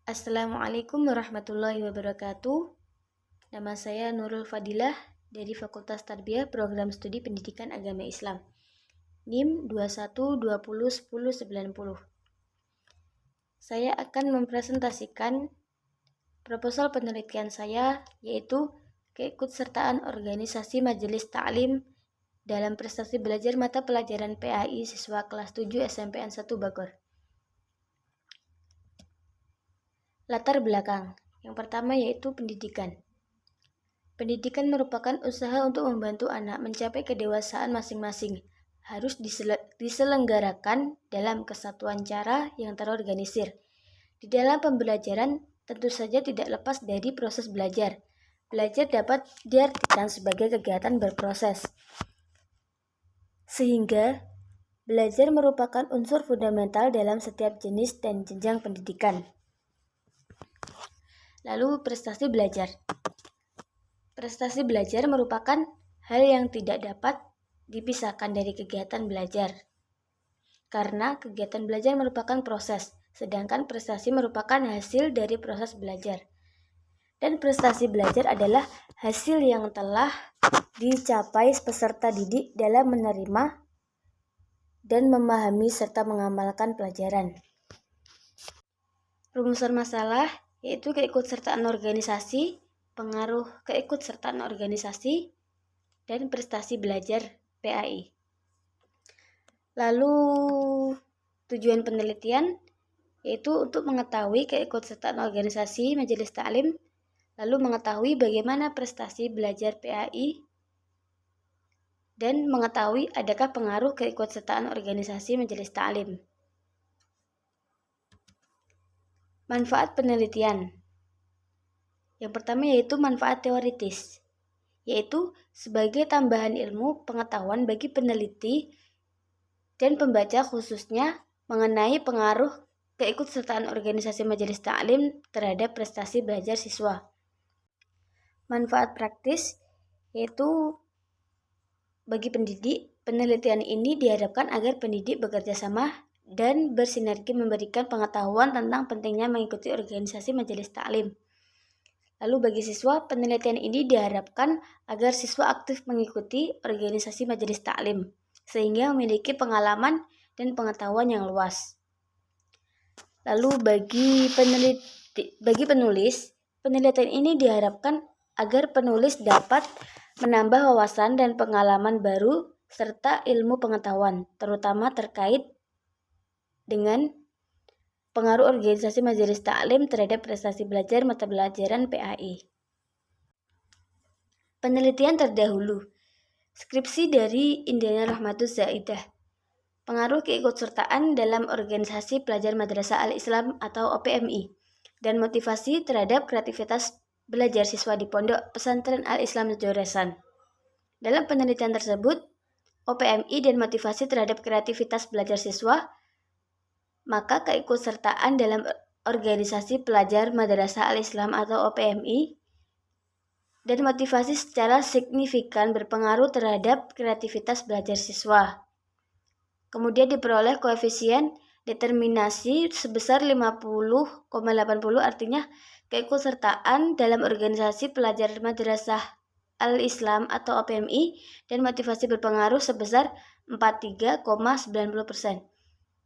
Assalamualaikum warahmatullahi wabarakatuh. Nama saya Nurul Fadilah dari Fakultas Tarbiyah Program Studi Pendidikan Agama Islam. NIM 21201090. Saya akan mempresentasikan proposal penelitian saya, yaitu keikutsertaan organisasi Majelis Ta'lim dalam prestasi belajar mata pelajaran PAI siswa kelas 7 SMPN 1 Bogor. Latar belakang. Yang pertama yaitu pendidikan. Pendidikan merupakan usaha untuk membantu anak mencapai kedewasaan masing-masing. Harus diselenggarakan dalam kesatuan cara yang terorganisir. Di dalam pembelajaran tentu saja tidak lepas dari proses belajar. Belajar dapat diartikan sebagai kegiatan berproses. Sehingga belajar merupakan unsur fundamental dalam setiap jenis dan jenjang pendidikan. Lalu prestasi belajar. Prestasi belajar merupakan hal yang tidak dapat dipisahkan dari kegiatan belajar. Karena kegiatan belajar merupakan proses, sedangkan prestasi merupakan hasil dari proses belajar. Dan prestasi belajar adalah hasil yang telah dicapai peserta didik dalam menerima dan memahami serta mengamalkan pelajaran. Rumusan masalah yaitu keikutsertaan organisasi, pengaruh keikutsertaan organisasi, dan prestasi belajar PAI. Lalu tujuan penelitian yaitu untuk mengetahui keikutsertaan organisasi Majelis Ta'lim, lalu mengetahui bagaimana prestasi belajar PAI, dan mengetahui adakah pengaruh keikutsertaan organisasi Majelis Ta'lim. Manfaat penelitian. Yang pertama yaitu manfaat teoritis, yaitu sebagai tambahan ilmu pengetahuan bagi peneliti dan pembaca khususnya mengenai pengaruh keikutsertaan organisasi Majelis Ta'lim terhadap prestasi belajar siswa. Manfaat praktis yaitu bagi pendidik, penelitian ini diharapkan agar pendidik bekerja sama dan bersinergi memberikan pengetahuan tentang pentingnya mengikuti organisasi Majelis Ta'lim. Lalu bagi siswa, penelitian ini diharapkan agar siswa aktif mengikuti organisasi Majelis Ta'lim, sehingga memiliki pengalaman dan pengetahuan yang luas. Lalu bagi penulis, penelitian ini diharapkan agar penulis dapat menambah wawasan dan pengalaman baru serta ilmu pengetahuan, terutama terkait dengan pengaruh organisasi Majelis Ta'lim terhadap prestasi belajar mata pelajaran PAI. Penelitian terdahulu. Skripsi dari Indiana Rahmatus Zaidah. Pengaruh keikutsertaan dalam organisasi pelajar Madrasah Al-Islam atau OPMI dan motivasi terhadap kreativitas belajar siswa di Pondok Pesantren Al-Islam Joresan. Dalam penelitian tersebut, OPMI dan motivasi terhadap kreativitas belajar siswa, maka keikutsertaan dalam organisasi pelajar Madrasah Al-Islam atau OPMI dan motivasi secara signifikan berpengaruh terhadap kreativitas belajar siswa. Kemudian diperoleh koefisien determinasi sebesar 50,80, artinya keikutsertaan dalam organisasi pelajar Madrasah Al-Islam atau OPMI dan motivasi berpengaruh sebesar 43,90%.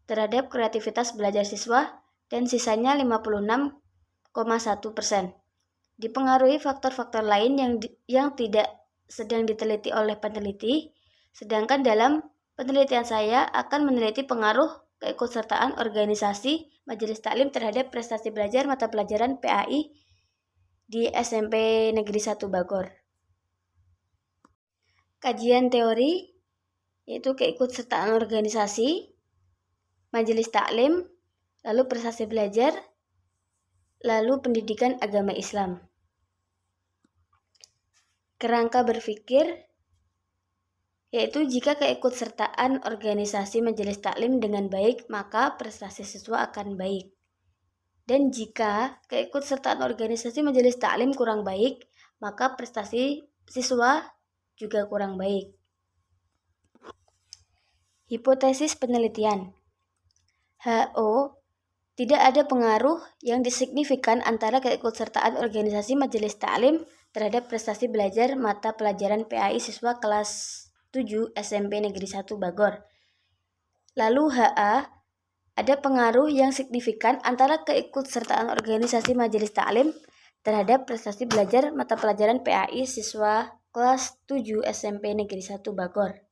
terhadap kreativitas belajar siswa dan sisanya 56,1%. Dipengaruhi faktor-faktor lain yang tidak sedang diteliti oleh peneliti, sedangkan dalam penelitian saya akan meneliti pengaruh keikutsertaan organisasi Majelis Ta'lim terhadap prestasi belajar mata pelajaran PAI di SMP Negeri 1 Bogor. Kajian teori yaitu keikutsertaan organisasi Majelis Ta'lim, lalu prestasi belajar, lalu pendidikan agama Islam. Kerangka berpikir yaitu jika keikutsertaan organisasi Majelis Ta'lim dengan baik, maka prestasi siswa akan baik. Dan jika keikutsertaan organisasi Majelis Ta'lim kurang baik, maka prestasi siswa juga kurang baik. Hipotesis penelitian. HO Tidak ada pengaruh yang signifikan antara keikutsertaan organisasi majelis taklim terhadap prestasi belajar mata pelajaran PAI siswa kelas 7 SMP Negeri 1 Bagor. Lalu HA, ada pengaruh yang signifikan antara keikutsertaan organisasi majelis taklim terhadap prestasi belajar mata pelajaran PAI siswa kelas 7 SMP Negeri 1 Bagor.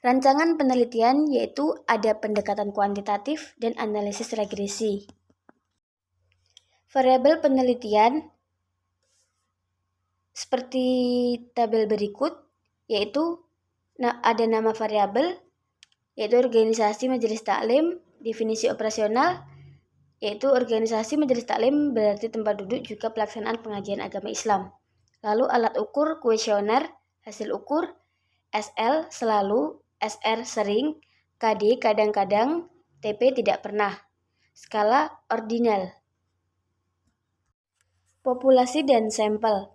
Rancangan penelitian yaitu ada pendekatan kuantitatif dan analisis regresi. Variabel penelitian seperti tabel berikut, yaitu ada nama variabel, yaitu organisasi majelis taklim. Definisi operasional, yaitu organisasi majelis taklim berarti tempat duduk juga pelaksanaan pengajian agama Islam. Lalu alat ukur kuesioner, hasil ukur, SL selalu, SR sering, KD kadang-kadang, TP tidak pernah. Skala ordinal. Populasi dan sampel.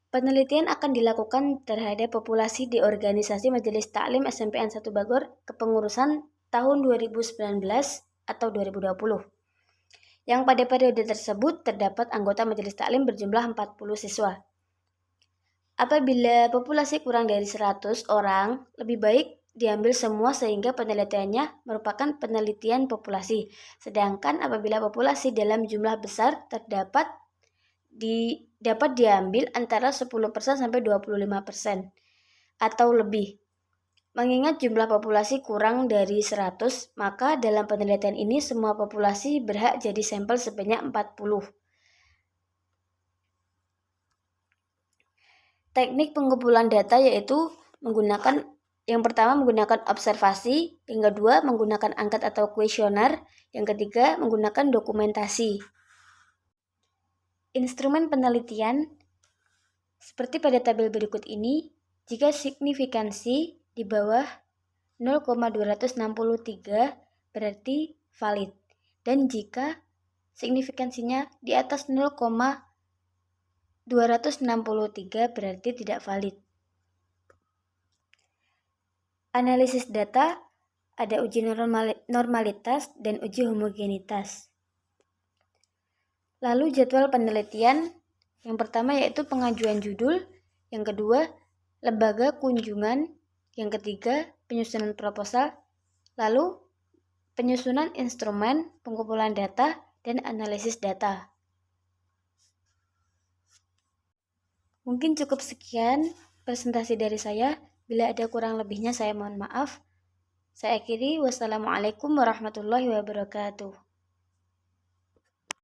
Penelitian akan dilakukan terhadap populasi di organisasi Majelis Taklim SMPN 1 Bagor kepengurusan tahun 2019 atau 2020. Yang pada periode tersebut terdapat anggota Majelis Taklim berjumlah 40 siswa. Apabila populasi kurang dari 100 orang, lebih baik diambil semua sehingga penelitiannya merupakan penelitian populasi. Sedangkan apabila populasi dalam jumlah besar dapat diambil antara 10% sampai 25% atau lebih. Mengingat jumlah populasi kurang dari 100, maka dalam penelitian ini semua populasi berhak jadi sampel sebanyak 40. Teknik pengumpulan data yaitu yang pertama menggunakan observasi, yang kedua menggunakan angket atau kuesioner, yang ketiga menggunakan dokumentasi. Instrumen penelitian seperti pada tabel berikut ini, jika signifikansi di bawah 0,263 berarti valid, dan jika signifikansinya di atas 0,263 berarti tidak valid. Analisis data, ada uji normalitas dan uji homogenitas. Lalu jadwal penelitian, yang pertama yaitu pengajuan judul, yang kedua lembaga kunjungan, yang ketiga penyusunan proposal, lalu penyusunan instrumen, pengumpulan data, dan analisis data. Mungkin cukup sekian presentasi dari saya. Bila ada kurang lebihnya saya mohon maaf. Saya akhiri, wassalamualaikum warahmatullahi wabarakatuh.